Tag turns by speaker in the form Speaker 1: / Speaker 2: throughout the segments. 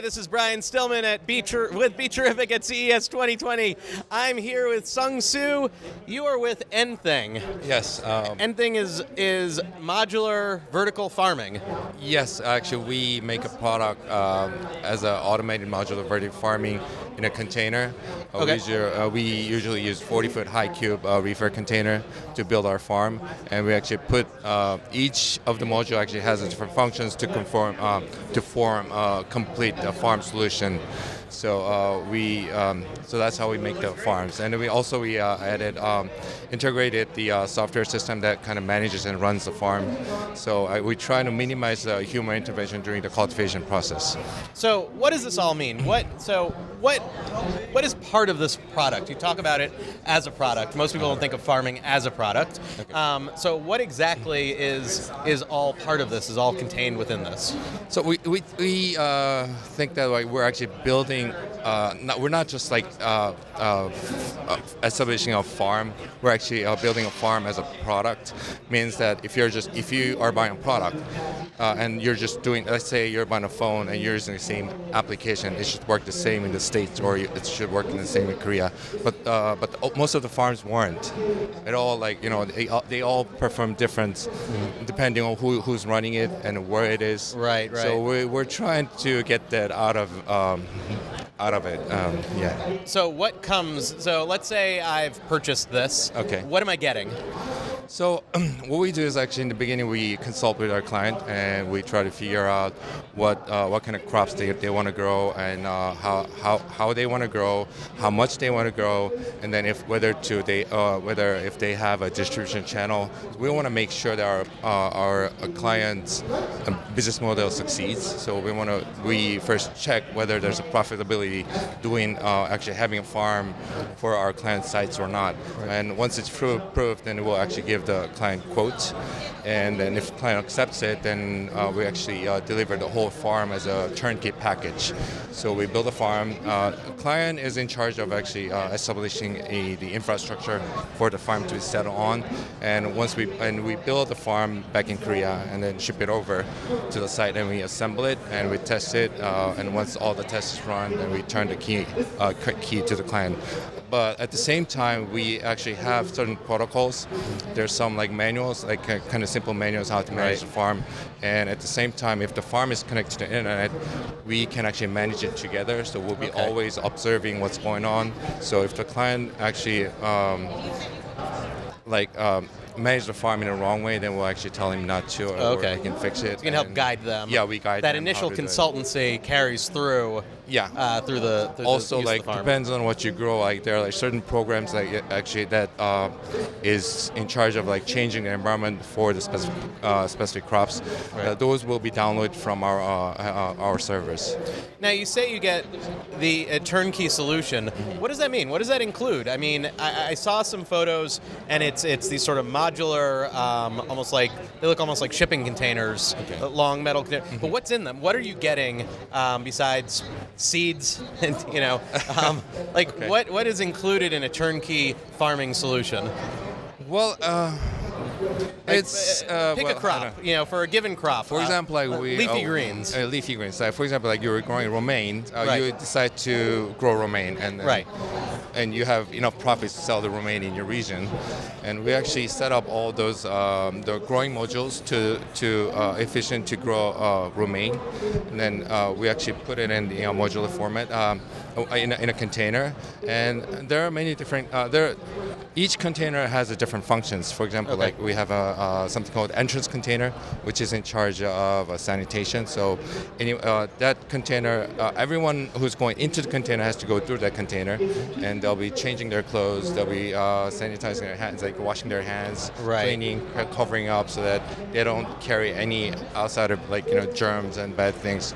Speaker 1: this is Brian Stillman with BeTerrific at CES 2020. I'm here with Sung Soo. You are with Nthing.
Speaker 2: Yes.
Speaker 1: Nthing is modular vertical farming.
Speaker 2: Yes, actually, we make a product as an automated modular vertical farming in a container.
Speaker 1: Okay.
Speaker 2: We usually use 40-foot high cube reefer container to build our farm, and we actually put each of the module actually has different functions to form a complete farm solution. So so that's how we make the farms, and we integrated the software system that kind of manages and runs the farm. So we try to minimize the human intervention during the cultivation process.
Speaker 1: So what does this all mean? What is part of this product? You talk about it as a product. Most people don't think of farming as a product. Okay. So what exactly is all part of this? Is all contained within this?
Speaker 2: So we think that we're actually building. We're not just establishing a farm. We're actually building a farm as a product. Means that if you are buying a product and you're just doing, let's say you're buying a phone and you're using the same application, it should work the same in the States or it should work in the same in Korea. But most of the farms weren't. It all they all perform different depending on who's running it and where it is.
Speaker 1: Right.
Speaker 2: So we're trying to get that out of it. Yeah.
Speaker 1: So what comes? So let's say I've purchased this.
Speaker 2: Okay.
Speaker 1: What am I getting?
Speaker 2: So what we do is actually in the beginning we consult with our client and we try to figure out what kind of crops they want to grow and how they want to grow, how much they want to grow, and then if they have a distribution channel. We want to make sure that our client's business model succeeds. So we first check whether there's a profitability doing actually having a farm for our client sites or not. Right. And once it's proved, then we'll actually give the client quote, and then if the client accepts it, then we actually deliver the whole farm as a turnkey package. So we build a farm. The client is in charge of actually establishing the infrastructure for the farm to settle on, and once we build the farm back in Korea and then ship it over to the site, and we assemble it and we test it, and once all the tests run, then we turn the key to the client. But at the same time, we actually have certain protocols. There's some manuals, kind of simple manuals how to manage the farm. And at the same time, if the farm is connected to the internet, we can actually manage it together. So we'll be always observing what's going on. So if the client actually manage the farm in the wrong way, then we'll actually tell him not to, or we can fix it.
Speaker 1: You can help guide them.
Speaker 2: Yeah, we guide
Speaker 1: that
Speaker 2: them.
Speaker 1: That initial consultancy carries through.
Speaker 2: Yeah.
Speaker 1: Through the
Speaker 2: also
Speaker 1: use of the farm.
Speaker 2: Depends on what you grow. There are certain programs that is in charge of changing the environment for the specific crops.
Speaker 1: Right.
Speaker 2: Those will be downloaded from our servers.
Speaker 1: Now you say you get the turnkey solution. What does that mean? What does that include? I mean, I saw some photos, and it's these sort of modular, they look almost like shipping containers, long metal containers. But what's in them? What are you getting besides seeds? And what is included in a turnkey farming solution?
Speaker 2: Well.
Speaker 1: Pick a crop, for a given crop.
Speaker 2: For example,
Speaker 1: leafy greens.
Speaker 2: Leafy greens. For example, you're growing romaine, you decide to grow romaine, and you have enough profits to sell the romaine in your region. And we actually set up all those the growing modules to efficient to grow romaine, and then we actually put it in the modular format in a container. And there are many different. Each container has a different functions. For example, we have something called entrance container, which is in charge of sanitation. So that container, everyone who's going into the container has to go through that container, and they'll be changing their clothes, they'll be sanitizing their hands, washing their hands, cleaning, covering up so that they don't carry any outside of germs and bad things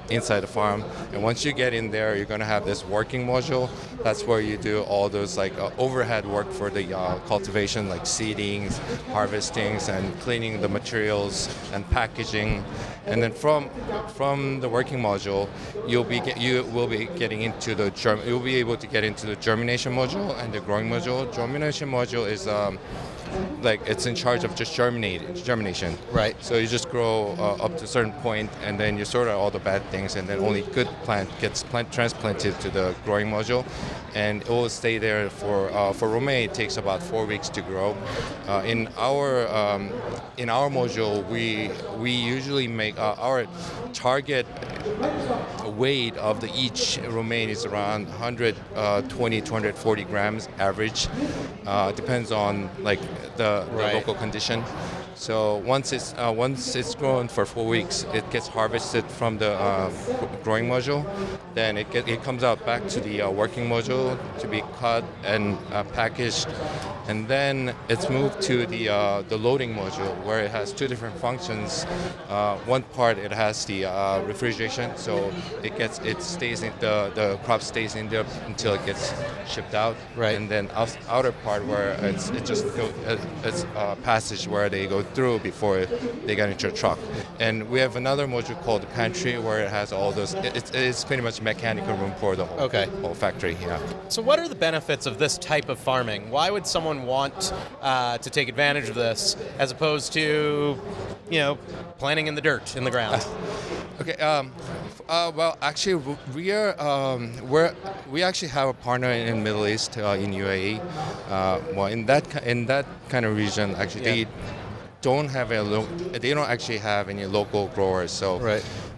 Speaker 2: inside the farm. And once you get in there, you're going to have this working module. That's where you do all those overhead work for the cultivation, like seedings, harvestings, and cleaning the materials and packaging. And then from the working module, you will be getting into the you'll be able to get into the germination module and the growing module. Germination module is like it's in charge of just germination.
Speaker 1: Right.
Speaker 2: So you just grow up to a certain point, and then you sort out all the bad things, and then only good plant gets transplanted to the growing module, and it will stay there for romaine. It takes about 4 weeks to grow. In our module, we usually make our target weight of each romaine is around 120 to 140 grams average. Depends on like the local condition. So once it's grown for 4 weeks, it gets harvested from the growing module. Then it comes out back to the working module to be cut and packaged, and then it's moved to the loading module where it has two different functions. One part it has the refrigeration, so the crop stays in there until it gets shipped out.
Speaker 1: Right.
Speaker 2: And then outer part where it's a passage where they go through before they get into a truck. And we have another module called the pantry where it has all those. It's pretty much mechanical room for the whole factory. Yeah.
Speaker 1: So what are the benefits of this type of farming? Why would someone want to take advantage of this as opposed to, planting in the dirt in the ground?
Speaker 2: Okay. Well, actually, we actually have a partner in Middle East, in UAE. Well, in that kind of region, actually, they don't actually have any local growers. So,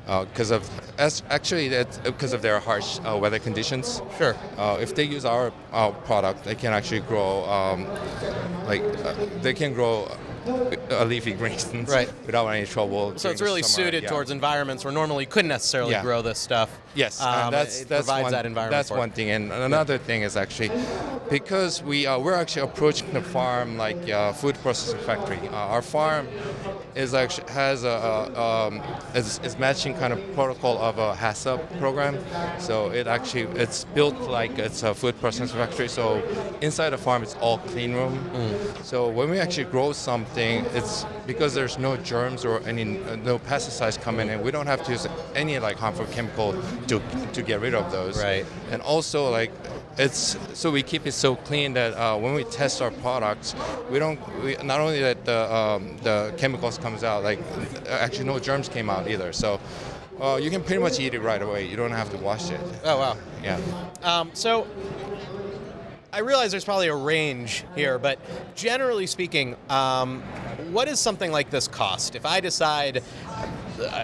Speaker 2: because of their harsh weather conditions.
Speaker 1: Sure.
Speaker 2: If they use our product, they can actually grow they can grow leafy greens without any trouble.
Speaker 1: So it's really suited towards environments where normally you couldn't necessarily grow this stuff.
Speaker 2: Yes,
Speaker 1: it provides that environment.
Speaker 2: That's one thing, and another thing is actually because we're actually approaching the farm like a food processing factory. Our farm is actually is matching kind of protocol of a HACCP program. So it's built like it's a food processing factory. So inside the farm it's all clean room. So when we actually grow something, it's because there's no germs or no pesticides coming in. We don't have to use any like harmful chemical to get rid of those.
Speaker 1: Right.
Speaker 2: And also like we keep it so clean that when we test our products, not only that the chemicals comes out, like actually no germs came out either. So you can pretty much eat it right away. You don't have to wash it.
Speaker 1: Oh wow.
Speaker 2: Yeah.
Speaker 1: So I realize there's probably a range here, but generally speaking, what does something like this cost? If I decide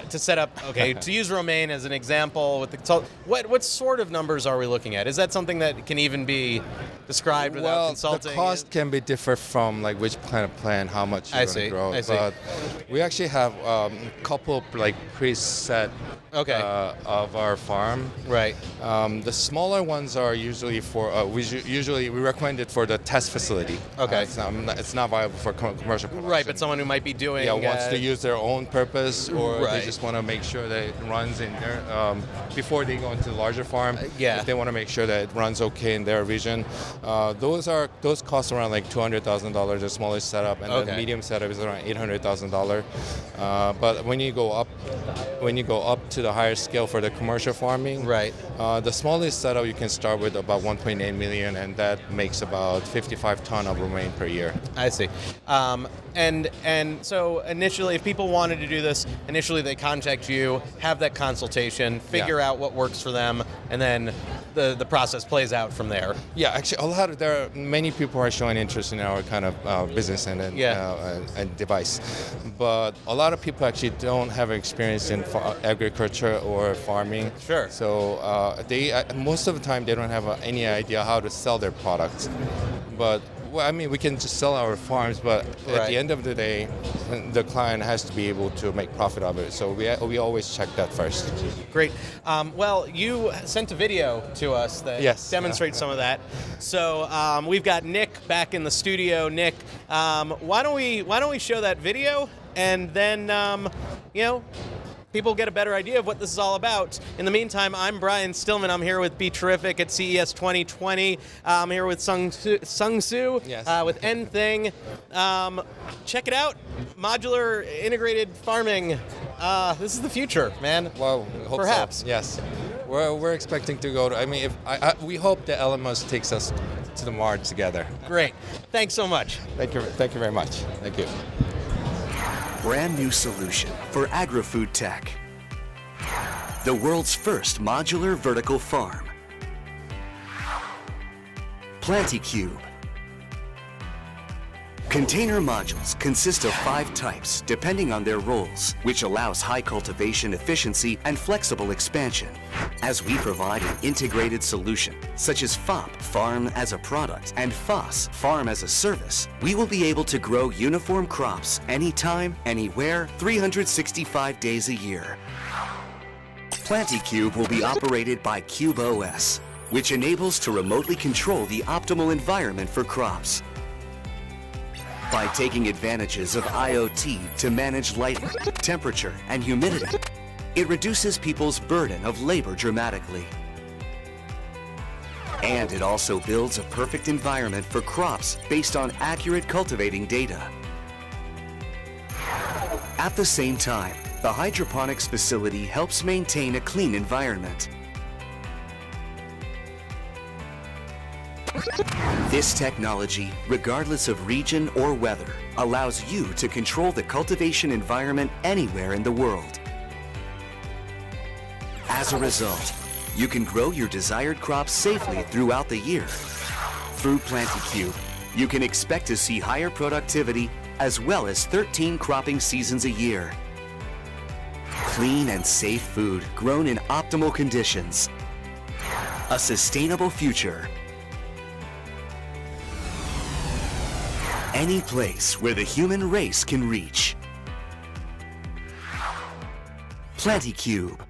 Speaker 1: to set up, to use romaine as an example with the what sort of numbers are we looking at? Is that something that can even be described without consulting?
Speaker 2: The cost can be different from like which kind of plant, how much you're going to grow.
Speaker 1: I see.
Speaker 2: But we actually have a couple like preset of our farm.
Speaker 1: Right.
Speaker 2: The smaller ones are usually for we recommend it for the test facility.
Speaker 1: Okay.
Speaker 2: It's not viable for commercial production.
Speaker 1: Right, but someone who might be doing
Speaker 2: wants to use their own purpose, or they just want to make sure that it runs in there before they go into the larger farm. If they want to make sure that it runs okay in their region, those cost around like $200,000, the smallest setup, and the medium setup is around $800,000. But when you go up to the higher scale for the commercial farming, the smallest setup you can start with about 1.8 million, and that makes about 55 ton of romaine per year.
Speaker 1: I see. And so initially, if people wanted to do this, initially they contact you, have that consultation, figure out what works for them, and then the process plays out from there.
Speaker 2: Yeah, actually, there are many people are showing interest in our kind of business and device, but a lot of people actually don't have experience in agriculture or farming.
Speaker 1: Sure.
Speaker 2: So they most of the time they don't have any idea how to sell their products, but. Well, I mean, we can just sell our farms, but at the end of the day, the client has to be able to make profit of it. So we always check that first.
Speaker 1: Great. Well, you sent a video to us that demonstrates some of that. So we've got Nick back in the studio. Nick, why don't we show that video, and then people get a better idea of what this is all about. In the meantime, I'm Brian Stillman. I'm here with BeTerrific at CES 2020. I'm here with Sung Soo,
Speaker 2: Yes.
Speaker 1: with N-Thing. Check it out. Modular integrated farming. This is the future, man.
Speaker 2: Well, we hope
Speaker 1: Perhaps.
Speaker 2: so. Yes. We're expecting to go to, I mean, we hope that Elon Musk takes us to the Mars together.
Speaker 1: Great. Thanks so much.
Speaker 2: Thank you very much. Thank you.
Speaker 3: Brand new solution for agri-food tech. The world's first modular vertical farm. Planty Cube. Container modules consist of 5 types depending on their roles, which allows high cultivation efficiency and flexible expansion. As we provide an integrated solution, such as FOP, Farm as a Product, and FOS, Farm as a Service, we will be able to grow uniform crops anytime, anywhere, 365 days a year. Planty Cube will be operated by Cube OS, which enables to remotely control the optimal environment for crops. By taking advantages of IoT to manage lighting, temperature, and humidity, it reduces people's burden of labor dramatically. And it also builds a perfect environment for crops based on accurate cultivating data. At the same time, the hydroponics facility helps maintain a clean environment. This technology, regardless of region or weather, allows you to control the cultivation environment anywhere in the world. As a result, you can grow your desired crops safely throughout the year. Through Planty Cube, you can expect to see higher productivity as well as 13 cropping seasons a year. Clean and safe food grown in optimal conditions. A sustainable future. Any place where the human race can reach. Planty Cube.